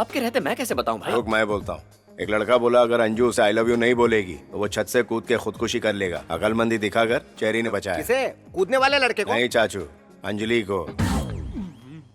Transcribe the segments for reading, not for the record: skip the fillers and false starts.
आपके रहते मैं कैसे बताऊं भाई? रुक, मैं बोलता हूँ। एक लड़का बोला अगर अंजू उसे आई लव यू नहीं बोलेगी तो वो छत से कूद के खुदकुशी कर लेगा। अकलमंदी दिखाकर चेरी ने बचाया। किसे? कूदने वाले लड़के को? नहीं चाचू, अंजलि को।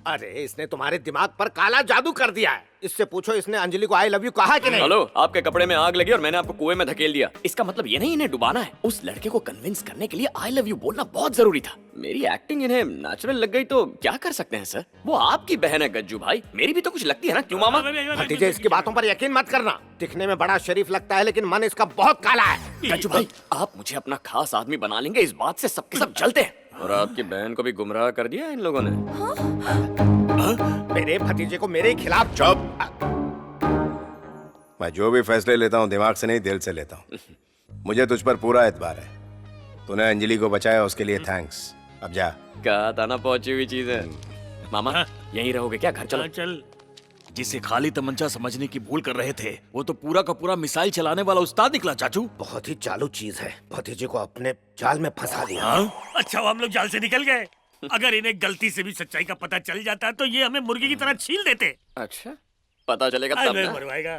अरे इसने तुम्हारे दिमाग पर काला जादू कर दिया है। इससे पूछो इसने अंजलि को आई लव यू कहा कि नहीं? हेलो, आपके कपड़े में आग लगी और मैंने आपको कुएं में धकेल दिया। इसका मतलब ये नहीं इन्हें डुबाना है। उस लड़के को कन्विंस करने के लिए आई लव यू बोलना बहुत जरूरी था। मेरी एक्टिंग इन्हें नेचुरल लग गई तो क्या कर सकते हैं सर। वो आपकी बहन है गज्जू भाई, मेरी भी तो कुछ लगती है ना, क्यों मामा? भतीजे इसकी बातों पर यकीन मत करना। दिखने में बड़ा शरीफ लगता है लेकिन मन इसका बहुत काला है। गज्जू भाई, आप मुझे अपना खास आदमी बना लेंगे, इस बात से सबके सब जलते हैं। और आपकी बहन को भी गुमराह कर दिया इन लोगों ने। मेरे भतीजे को मेरे खिलाफ। चुप। मैं जो भी फैसले लेता हूँ दिमाग से नहीं, दिल से लेता हूँ। मुझे तुझ पर पूरा एतबार है। तूने अंजलि को बचाया, उसके लिए थैंक्स। अब जा। कहा था ना पहुंची हुई चीज है। मामा यहीं रहोगे क्या? घर चलो। चल। जिसे खाली तमंचा समझने की भूल कर रहे थे वो तो पूरा का पूरा मिसाइल चलाने वाला उस्ताद निकला चाचू। बहुत ही चालू चीज है। भतीजे को अपने जाल में फंसा दिया। अच्छा वो हम लोग जाल से निकल गए। अगर इन्हें गलती से भी सच्चाई का पता चल जाता तो ये हमें मुर्गी की तरह छील देते। अच्छा, पता चलेगा तब ना। मरवाएगा।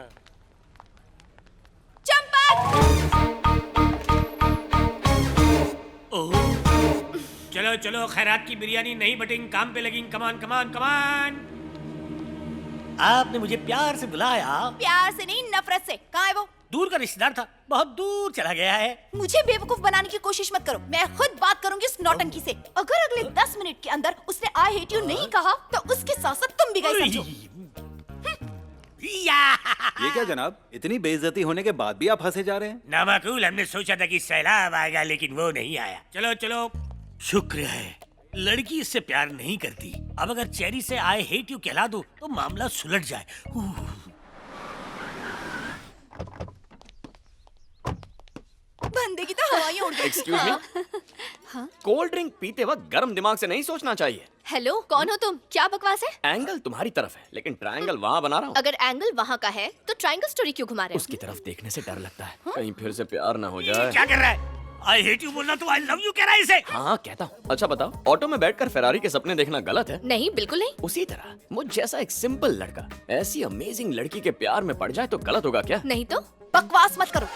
चलो चलो, खैरात की बिरयानी नहीं बटेंगे, काम पे लगेंगे। कमान कमान कमान। आपने मुझे प्यार से बुलाया। प्यार से नहीं, नफरत से। कहाँ है वो? दूर का रिश्तेदार था, बहुत दूर चला गया है। मुझे बेवकूफ बनाने की कोशिश मत करो। मैं खुद बात करूंगी उस नौटंकी से। अगर अगले 10 मिनट के अंदर उसने आई हेट यू नहीं कहा तो उसके साथ साथ तुम भी गए समझो। ये क्या जनाब, इतनी बेइज्जती होने के बाद भी आप हंसे जा रहे हैं? नामाकूल, हमने सोचा था कि सैलाब आएगा लेकिन वो नहीं आया। चलो चलो, शुक्र है लड़की इससे प्यार नहीं करती। अब अगर चेरी से आई हेट यू कहला दो तो मामला सुलझ जाए। बंदे की तो हवा ही उड़ गई। एक्सक्यूज मी, कोल्ड ड्रिंक पीते वक्त गर्म दिमाग से नहीं सोचना चाहिए। हेलो, कौन हो तुम? क्या बकवास है? एंगल तुम्हारी तरफ है लेकिन ट्रायंगल वहाँ बना रहा हूँ। अगर एंगल वहाँ का है तो ट्रायंगल स्टोरी क्यों घुमा रहे हो? उसकी तरफ देखने से डर लगता है, कहीं फिर से प्यार ना हो जाए। क्या कर रहा है? आई हेट यू बोलना तो आई लव यू कह रहा है इसे। हाँ कहता हूँ। अच्छा बताओ, ऑटो में बैठकर फेरारी के सपने देखना गलत है? नहीं, बिल्कुल नहीं। उसी तरह मुझ जैसा एक सिंपल लड़का ऐसी अमेजिंग लड़की के प्यार में पड़ जाए तो गलत होगा क्या? नहीं तो बकवास मत करो।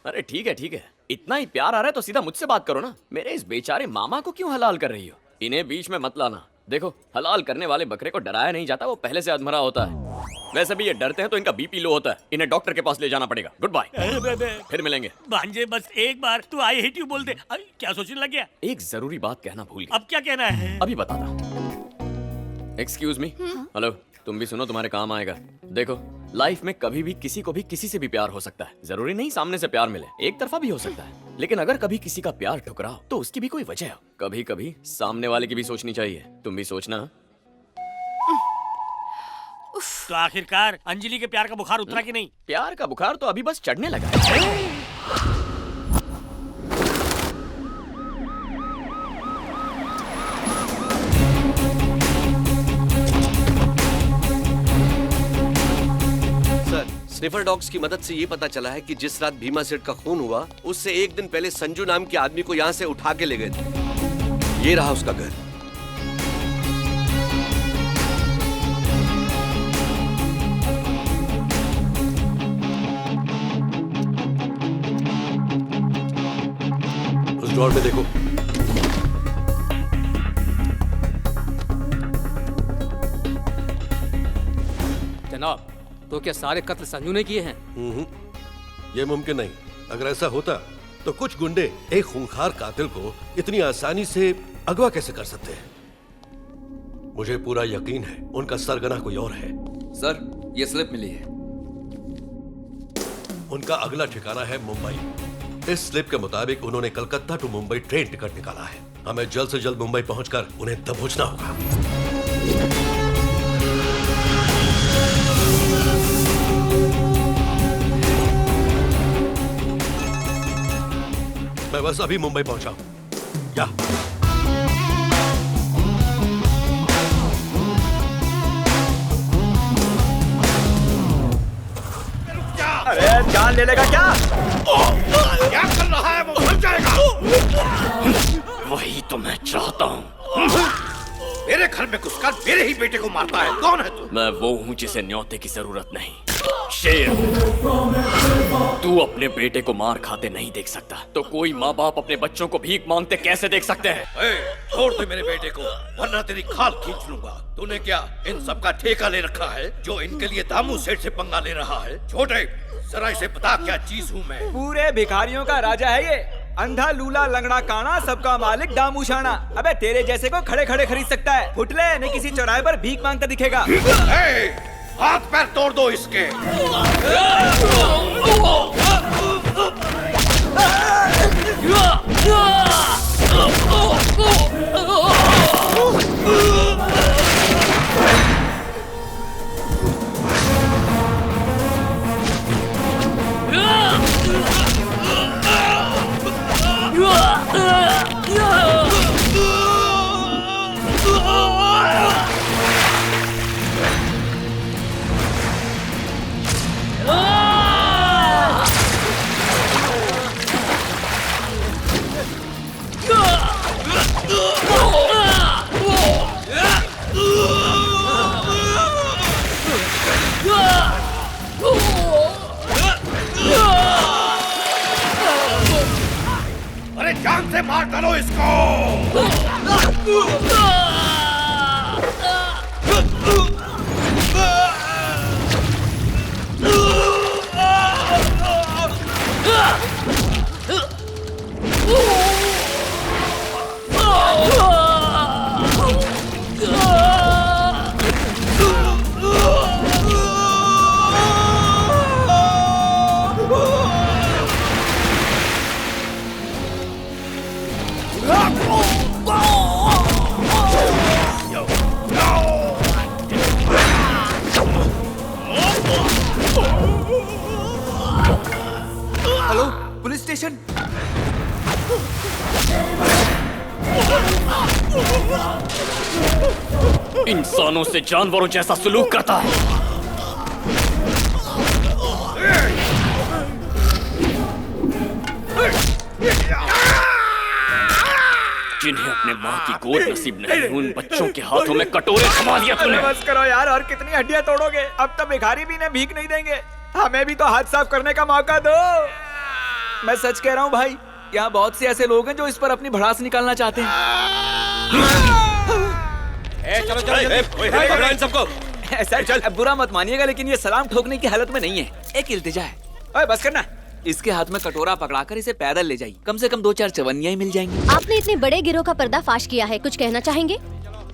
अरे ठीक है ठीक है, इतना ही प्यार आ रहा है तो सीधा मुझसे बात करो ना। मेरे इस बेचारे मामा को क्यों हलाल कर रही हो? इन्हें बीच में मत लाना। देखो, हलाल करने वाले बकरे को डराया नहीं जाता, वो पहले से अधमरा होता है। वैसे भी ये डरते हैं तो इनका बीपी लो होता है। इन्हें डॉक्टर के पास ले जाना पड़ेगा। गुड बाय, फिर मिलेंगे। भांजे बस एक बार तू आई हेट यू बोल दे। क्या सोचने लग गया? एक जरूरी बात कहना भूल गया। अब क्या कहना है? अभी बताता। Excuse me. हेलो, तुम भी सुनो, तुम्हारे काम आएगा। देखो, लाइफ में कभी भी किसी को भी किसी से भी प्यार हो सकता है। जरूरी नहीं सामने से प्यार मिले, एक तरफा भी हो सकता है। लेकिन अगर कभी किसी का प्यार ठुकराओ तो उसकी भी कोई वजह हो। कभी कभी सामने वाले की भी सोचनी चाहिए। तुम भी सोचना। तो आखिरकार अंजलि के प्यार का बुखार उतरा कि नहीं? प्यार का बुखार तो अभी बस चढ़ने लगा है। स्निफर डॉग्स की मदद से ये पता चला है कि जिस रात भीमा सेठ का खून हुआ उससे एक दिन पहले संजू नाम के आदमी को यहाँ से उठा के ले गए थे। ये रहा उसका घर। उस ड्रॉर में देखो। जनाब, तो क्या सारे कत्ल संजू ने किए हैं? ये मुमकिन नहीं। अगर ऐसा होता तो कुछ गुंडे एक खूंखार कातिल को इतनी आसानी से अगवा कैसे कर सकते हैं? मुझे पूरा यकीन है उनका सरगना कोई और है। सर, ये स्लिप मिली है। उनका अगला ठिकाना है मुंबई। इस स्लिप के मुताबिक उन्होंने Calcutta to Mumbai train ticket निकाला है। हमें जल्द से जल्द मुंबई पहुंचकर उन्हें दबोचना होगा। मैं बस अभी मुंबई पहुंचा हूं। क्या? अरे जान ले लेगा क्या? क्या कर रहा है? वो मर जाएगा। वही तो मैं चाहता हूँ। मेरे घर में घुसकर मेरे ही बेटे को मारता है। कौन है तू? मैं वो हूँ जिसे न्योते की जरूरत नहीं। शेर, तू अपने बेटे को मार खाते नहीं देख सकता, तो कोई माँ बाप अपने बच्चों को भीख मांगते कैसे देख सकते हैं? छोड़ दे मेरे बेटे को, वरना तेरी खाल खींच लूंगा। तूने क्या इन सब का ठेका ले रखा है जो इनके लिए दामू सेठ से पंगा ले रहा है? छोटे, जरा इसे बता क्या चीज हूँ मैं। पूरे भिखारियों का राजा है ये, अंधा लूला लंगड़ा काना सबका मालिक दामू शाना। अबे तेरे जैसे को खड़े खड़े खरीद सकता है, फुटले नहीं किसी चौराहे पर भीख मांगता दिखेगा। हाथ पैर तोड़ दो इसके। अरे जान से मार डालो इसको। Hello, police station. इंसानों से जानवरों जैसा सलूक करता है। जिन्हें अपने माँ की गोद नसीब नहीं, उन बच्चों के हाथों में कटोरे थमा दिया तूने। बस करो यार, और कितनी हड्डियां तोड़ोगे? अब तो भिखारी भी इन्हें भीख नहीं देंगे, हमें भी तो हाथ साफ करने का मौका दो। मैं सच कह रहा हूँ भाई, यहाँ बहुत से ऐसे लोग हैं जो इस पर अपनी भड़ास निकालना चाहते हैं। चलो चलो सबको। सर बुरा मत मानिएगा, लेकिन ये सलाम ठोकने की हालत में नहीं है, एक इल्तिजा है। ओए बस करना, इसके हाथ में कटोरा पकड़ाकर इसे पैदल ले जाइए, कम से कम 2-4 चवन्नियां ही मिल जाएंगी। आपने इतने बड़े गिरोह का पर्दाफाश किया है, कुछ कहना चाहेंगे?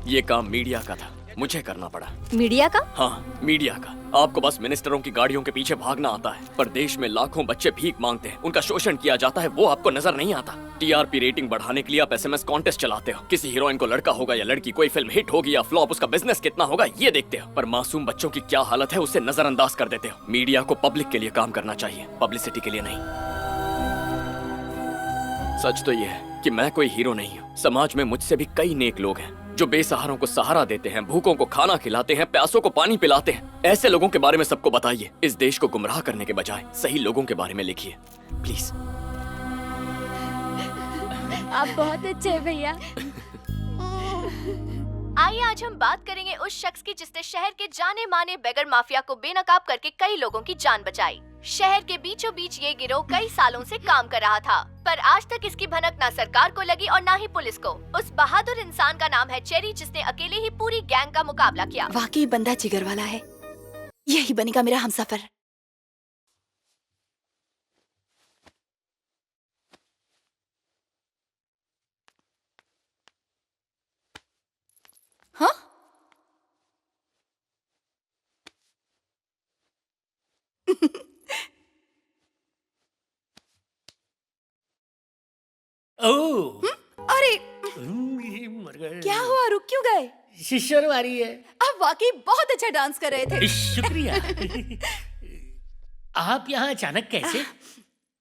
ये काम मीडिया का था, मुझे करना पड़ा। मीडिया का? हाँ, मीडिया का। आपको बस मिनिस्टरों की गाड़ियों के पीछे भागना आता है, पर देश में लाखों बच्चे भीख मांगते हैं, उनका शोषण किया जाता है, वो आपको नजर नहीं आता। टीआरपी रेटिंग बढ़ाने के लिए आप एसएमएस कॉन्टेस्ट चलाते हो, किसी हीरोइन को लड़का होगा या लड़की, कोई फिल्म हिट होगी या फ्लॉप, उसका बिजनेस कितना होगा ये देखते हो, पर मासूम बच्चों की क्या हालत है उसे नजरअंदाज कर देते हो। मीडिया को पब्लिक के लिए काम करना चाहिए, पब्लिसिटी के लिए नहीं। सच तो ये है कि मैं कोई हीरो नहीं हूँ, समाज में मुझसे भी कई नेक लोग हैं जो बेसहारों को सहारा देते हैं, भूखों को खाना खिलाते हैं, प्यासों को पानी पिलाते हैं। ऐसे लोगों के बारे में सबको बताइए, इस देश को गुमराह करने के बजाय सही लोगों के बारे में लिखिए प्लीज। आप बहुत अच्छे हैं भैया। आइए आज हम बात करेंगे उस शख्स की जिसने शहर के जाने माने बेगर माफिया को बेनकाब करके कई लोगों की जान बचाई। शहर के बीचों बीच ये गिरोह कई सालों से काम कर रहा था, पर आज तक इसकी भनक ना सरकार को लगी और ना ही पुलिस को। उस बहादुर इंसान का नाम है चेरी, जिसने अकेले ही पूरी गैंग का मुकाबला किया। वाकई बंदा जिगर वाला है, यही बनेगा मेरा हमसफर। हाँ? अरे क्या हुआ, रुक क्यों गए? शिशर वारी है। आप वाकई बहुत अच्छा डांस कर रहे थे। शुक्रिया। आप यहाँ अचानक कैसे?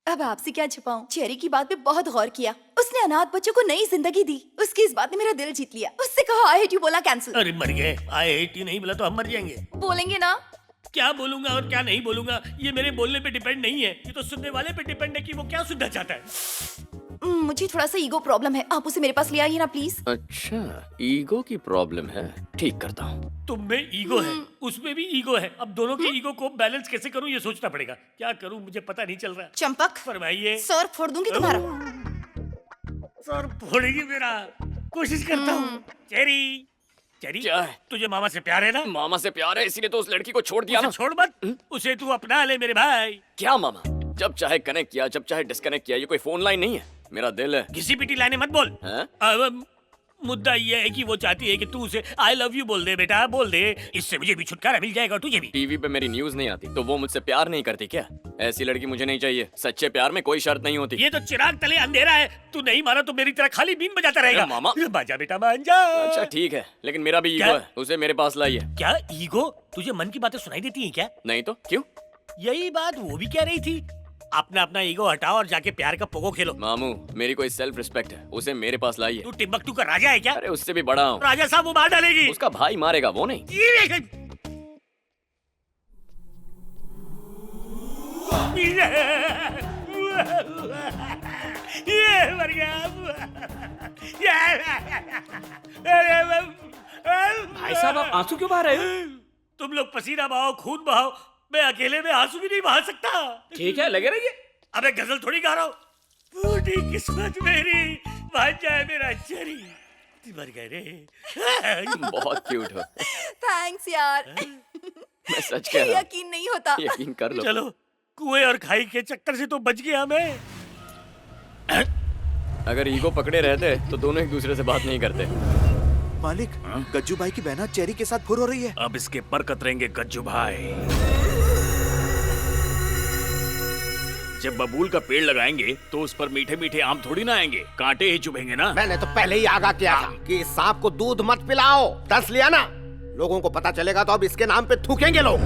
अब आपसे क्या छुपाऊं, चेरी की बात पे बहुत गौर किया। उसने अनाथ बच्चों को नई जिंदगी दी, उसकी इस बात ने मेरा दिल जीत लिया। उससे कहो आई हेट यू बोला कैंसिल। अरे मर गए, आई हेट यू नहीं बोला तो हम मर जाएंगे। बोलेंगे ना? क्या बोलूंगा और क्या नहीं बोलूंगा ये मेरे बोलने पे डिपेंड नहीं है, ये तो सुनने वाले पे डिपेंड है कि वो क्या सुनना चाहता है। मुझे थोड़ा सा ईगो प्रॉब्लम है, आप उसे मेरे पास ले आइए ना प्लीज। अच्छा, ईगो की प्रॉब्लम है, ठीक करता हूँ। तुम में ईगो है, उसमें भी ईगो है। अब दोनों के ईगो को बैलेंस कैसे करूं ये सोचना पड़ेगा। क्या करूं मुझे पता नहीं चल रहा। चंपक, फरमाइए। सर फोड़ दूंगी तुम्हारा। सर फोड़ेगी मेरा, कोशिश करता हूँ। चेरी, चेरी, क्या है? तुझे मामा से प्यार है ना? मामा से प्यार है, इसीलिए तो उस लड़की को छोड़ दिया उसे ना। छोड़ मत, उसे तू अपना ले मेरे भाई। क्या मामा, जब चाहे कनेक्ट किया, जब चाहे डिस्कनेक्ट किया, ये कोई फोन लाइन नहीं है, मेरा दिल है। घिसी पिटी लाने मत बोल। हैं? अब मुद्दा ये है कि वो चाहती है कि तू उसे आई लव यू बोल दे बेटा, बोल दे। इससे मुझे भी छुटकारा मिल जाएगा, तुझे भी। टीवी पे मेरी न्यूज नहीं आती तो वो मुझसे प्यार नहीं करती क्या? ऐसी लड़की मुझे नहीं चाहिए। सच्चे प्यार में कोई शर्त नहीं होती। ये तो चिराग तले अंधेरा है, तू नहीं माना तो मेरी तरह खाली बीन बजाता रहेगा। अरे मामा। बाजा बेटा मान जा। अच्छा ठीक है, लेकिन मेरा भी ईगो क्या? है, उसे मेरे पास लाइए। क्या ईगो? तुझे मन की बातें सुनाई देती हैं क्या? नहीं तो क्यों? यही बात वो भी कह रही थी। अपना अपना ईगो हटाओ और जाके प्यार का पोगो खेलो। मामू, मेरी कोई सेल्फ रिस्पेक्ट है, उसे मेरे पास लाइए। तू टिम्बकटू का राजा है क्या? अरे उससे भी बड़ा हूँ। राजा साहब वो मार डालेगी। उसका भाई मारेगा, वो नहीं। ये मर गया। भाई साहब, आप आंसू क्यों बहा रहे हो? तुम लोग पसीना बहाओ, खून बहाओ, मैं अकेले में आंसू भी नहीं बहा सकता। ठीक है, लगे रहिए। अबे गजल थोड़ी गा रहा हूँ। टूटी किस्मत मेरी, मान जाए मेरा चेरी। मर गए रे। बहुत क्यूट हो। थैंक्स यार। मैं सच कह रहा हूँ। यकीन नहीं होता। यकीन कर लो। चलो, कुएं और खाई के चक्कर से तो बच गया मैं। अगर ईगो पकड़े रहते तो दोनों एक दूसरे से बात नहीं करते। मालिक, गज्जू भाई की बहना चेरी के साथ फुर हो रही है। अब इसके पर कतरेंगे गज्जू भाई। जब बबूल का पेड़ लगाएंगे तो उस पर मीठे मीठे आम थोड़ी ना आएंगे, कांटे ही चुभेंगे ना। मैंने तो पहले ही आगाह किया था कि इस सांप को दूध मत पिलाओ। दस लिया ना, लोगों को पता चलेगा तो अब इसके नाम पे थूकेंगे लोग।